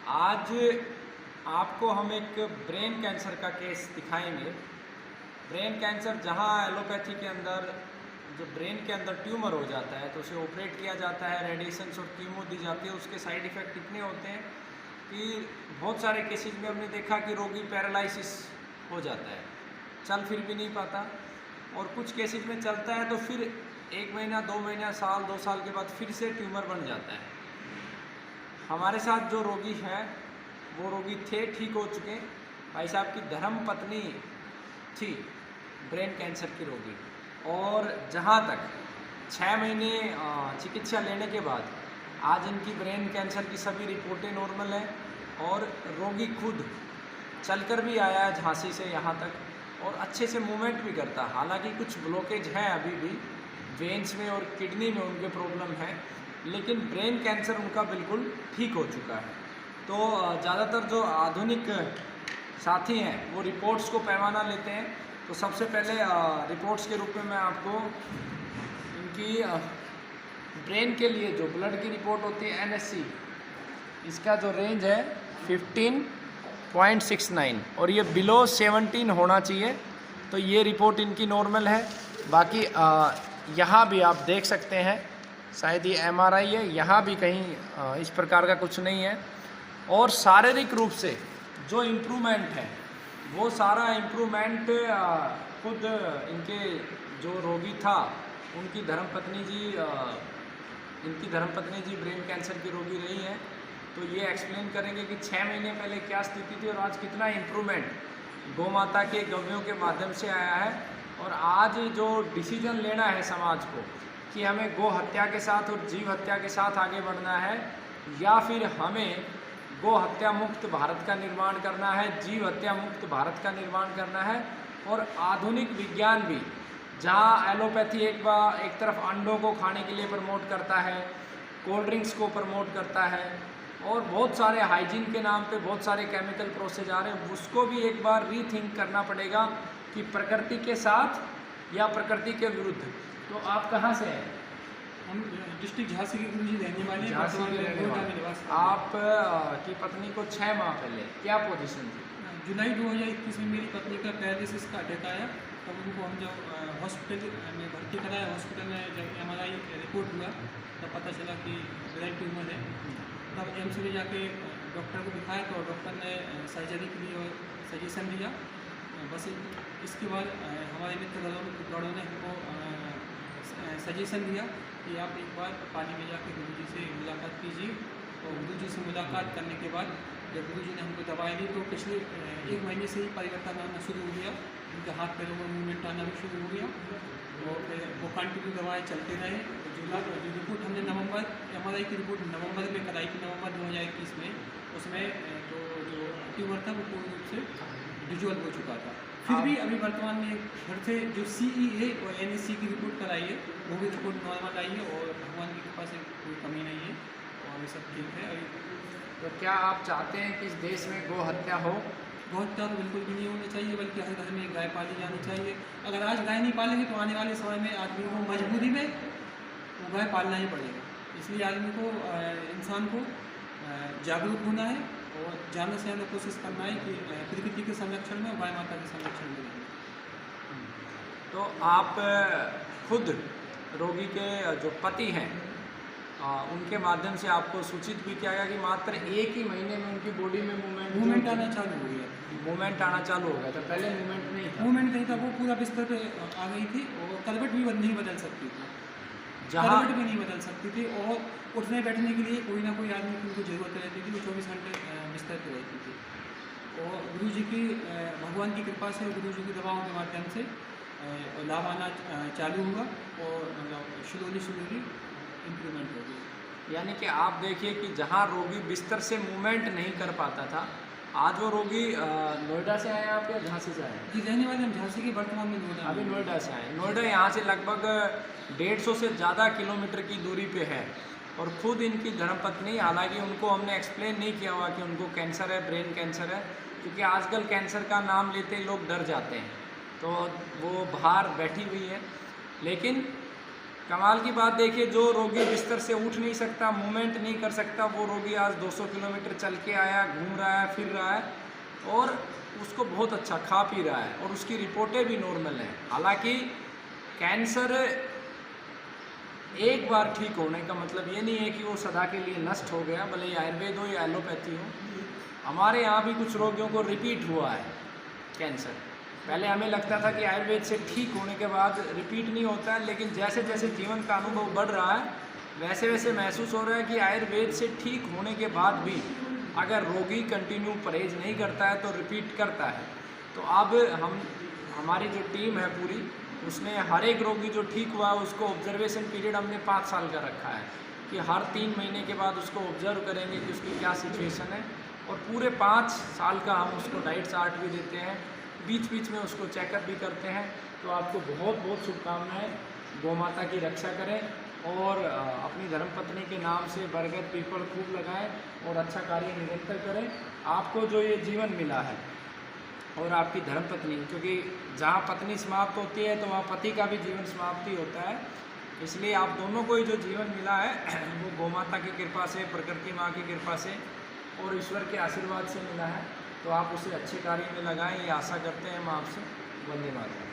आज आपको हम एक ब्रेन कैंसर का केस दिखाएंगे। ब्रेन कैंसर जहां एलोपैथी के अंदर जो ब्रेन के अंदर ट्यूमर हो जाता है तो उसे ऑपरेट किया जाता है, रेडिएशंस और कीमो दी जाती है। उसके साइड इफ़ेक्ट इतने होते हैं कि बहुत सारे केसेस में हमने देखा कि रोगी पैरालिसिस हो जाता है, चल फिर भी नहीं पाता, और कुछ केसेस में चलता है तो फिर 1 महीना 2 महीना साल 2 साल के बाद फिर से ट्यूमर बन जाता है। हमारे साथ जो रोगी हैं वो रोगी थे, ठीक हो चुके। भाई साहब की धर्म पत्नी थी ब्रेन कैंसर की रोगी, और जहाँ तक 6 महीने चिकित्सा लेने के बाद आज इनकी ब्रेन कैंसर की सभी रिपोर्टें नॉर्मल हैं, और रोगी खुद चलकर भी आया है झांसी से यहाँ तक, और अच्छे से मूवमेंट भी करता। हालांकि कुछ ब्लॉकेज हैं अभी भी वेन्स में और किडनी में उनके प्रॉब्लम है, लेकिन ब्रेन कैंसर उनका बिल्कुल ठीक हो चुका है। तो ज़्यादातर जो आधुनिक साथी हैं वो रिपोर्ट्स को पैमाना लेते हैं। तो सबसे पहले रिपोर्ट्स के रूप में मैं आपको इनकी ब्रेन के लिए जो ब्लड की रिपोर्ट होती है NSC, इसका जो रेंज है 15.69 और ये बिलो 17 होना चाहिए। तो ये रिपोर्ट इनकी नॉर्मल है। बाकी यहाँ भी आप देख सकते हैं, शायद ये MRI है, यहाँ भी कहीं इस प्रकार का कुछ नहीं है। और शारीरिक रूप से जो इम्प्रूवमेंट है वो सारा इम्प्रूवमेंट खुद इनके जो रोगी था उनकी धर्मपत्नी जी ब्रेन कैंसर की रोगी रही हैं। तो ये एक्सप्लेन करेंगे कि 6 महीने पहले क्या स्थिति थी और आज कितना इम्प्रूवमेंट गौ माता के गव्यों के माध्यम से आया है। और आज जो डिसीजन लेना है समाज को कि हमें गौ हत्या के साथ और जीव हत्या के साथ आगे बढ़ना है, या फिर हमें गौ हत्या मुक्त भारत का निर्माण करना है, जीव हत्या मुक्त भारत का निर्माण करना है। और आधुनिक विज्ञान भी, जहाँ एलोपैथी एक तरफ अंडों को खाने के लिए प्रमोट करता है, कोल्ड ड्रिंक्स को प्रमोट करता है, और बहुत सारे हाइजीन के नाम पे बहुत सारे केमिकल प्रोसेस आ रहे हैं, उसको भी एक बार रीथिंक करना पड़ेगा कि प्रकृति के साथ या प्रकृति के विरुद्ध। तो आप कहाँ से हैं? हम डिस्ट्रिक्ट झांसी के गुरुजी रहने वाले हैं। झांसी के रहने वाले। आप की पत्नी को 6 माह पहले क्या पोजीशन थी? जुलाई 2021 में मेरी पत्नी का पैरालिसिस का अटैक आया। तब उनको हम जब हॉस्पिटल में भर्ती कराया, हॉस्पिटल में जब MRI रिपोर्ट हुआ तब पता चला कि ब्रेन ट्यूमर है। तब एम्स में जाके डॉक्टर को दिखाया तो डॉक्टर ने सर्जरी के लिए सजेशन दिया। बस इसके बाद हमारे मित्रगणों ने हमको सजेशन दिया कि आप एक बार पानी में जाके गुरुजी से मुलाकात कीजिए। और गुरुजी से मुलाकात करने के बाद जब गुरुजी ने हमको दवाई दी तो पिछले 1 महीने से ही परिवर्तन आना शुरू हो गया, उनके हाथ पैरों में मूवमेंट आना भी शुरू हो गया, और फिर वो कंटिन्यू दवाएँ चलते रहे। जो रिपोर्ट हमने MRI की रिपोर्ट नवंबर में कराई थी, नवंबर 2021 में, उसमें तो जो ट्यूमर था वो पूर्ण रूप से डिजॉल्व हो चुका था। फिर भी अभी वर्तमान में घर से जो CEA और NSC की रिपोर्ट कराई है वो भी रिपोर्ट नॉर्मल आई है, और भगवान की कृपा से कोई कमी नहीं है और ये सब ठीक है अभी। तो क्या आप चाहते हैं कि इस देश में गौ हत्या हो? गौ हत्या तो बिल्कुल भी नहीं होनी चाहिए, बल्कि हर घर में गाय पाली जानी चाहिए। अगर आज गाय नहीं पालेंगे तो आने वाले समय में आदमी को मजबूरी में वो गाय पालना ही पड़ेगा। इसलिए आदमी को इंसान को जागरूक होना है और ज़्यादा से ज़्यादा कोशिश करना है कि प्रकृति के संरक्षण में और गाय माता के संरक्षण में रहें। तो आप खुद रोगी के जो पति हैं उनके माध्यम से आपको सूचित भी किया गया कि मात्र 1 ही महीने में उनकी बॉडी में मूवमेंट आना चालू हो गया। मूवमेंट आना चालू हो गया था, पहले मूवमेंट नहीं था। वो पूरा बिस्तर पे आ गई थी और करवट भी नहीं बदल सकती थी, करवट भी नहीं बदल सकती थी, और उठने बैठने के लिए कोई ना कोई आदमी की उनको ज़रूरत रहती थी। वो 24 घंटे बिस्तर पर रहती थी। और गुरुजी की भगवान की कृपा से, गुरुजी की दवाओं के माध्यम से लाभ आना चालू हुआ, और मतलब स्लोली इम्प्रूवमेंट हो गई। यानी कि आप देखिए कि जहाँ रोगी बिस्तर से मूवमेंट नहीं कर पाता था, आज वो रोगी नोएडा से आए आप या झांसी से आए? जी, रहने वाले हम झांसी के, वर्तमान में नोएडा। अभी नोएडा से आए। नोएडा यहाँ से लगभग 150 से ज़्यादा किलोमीटर की दूरी पे है, और खुद इनकी धर्मपत्नी, हालांकि उनको हमने एक्सप्लेन नहीं किया हुआ कि उनको कैंसर है, ब्रेन कैंसर है, क्योंकि आजकल कैंसर का नाम लेते ही लोग डर जाते हैं, तो वो बाहर बैठी हुई है। लेकिन कमाल की बात देखिए, जो रोगी बिस्तर से उठ नहीं सकता, मूवमेंट नहीं कर सकता, वो रोगी आज 200 किलोमीटर चल के आया, घूम रहा है, फिर रहा है और उसको बहुत अच्छा खा पी रहा है और उसकी रिपोर्टें भी नॉर्मल हैं। हालांकि कैंसर एक बार ठीक होने का मतलब ये नहीं है कि वो सदा के लिए नष्ट हो गया, भले ही आयुर्वेद हो या एलोपैथी हो। हमारे यहाँ भी कुछ रोगियों को रिपीट हुआ है कैंसर। पहले हमें लगता था कि आयुर्वेद से ठीक होने के बाद रिपीट नहीं होता है, लेकिन जैसे जैसे जीवन का अनुभव बढ़ रहा है वैसे वैसे महसूस हो रहा है कि आयुर्वेद से ठीक होने के बाद भी अगर रोगी कंटिन्यू परहेज नहीं करता है तो रिपीट करता है। तो अब हमारी जो टीम है पूरी, उसने हर एक रोगी जो ठीक हुआ उसको ऑब्जर्वेशन पीरियड हमने 5 साल का रखा है कि हर 3 महीने के बाद उसको ऑब्जर्व करेंगे कि उसकी क्या सिचुएशन है, और पूरे 5 साल का हम उसको डाइट चार्ट भी देते हैं, बीच बीच में उसको चेकअप भी करते हैं। तो आपको बहुत बहुत शुभकामनाएं। गौ माता की रक्षा करें और अपनी धर्मपत्नी के नाम से बरगद पीपल खूब लगाएं और अच्छा कार्य निरंतर करें। आपको जो ये जीवन मिला है और आपकी धर्मपत्नी, क्योंकि जहाँ पत्नी समाप्त होती है तो वहाँ पति का भी जीवन समाप्ति होता है, इसलिए आप दोनों को ही जो जीवन मिला है वो गौ माता की कृपा से, प्रकृति माँ की कृपा से और ईश्वर के आशीर्वाद से मिला है। तो आप उसे अच्छे कार्य में लगाएं, ये आशा करते हैं हम आपसे। वंदे मातरम।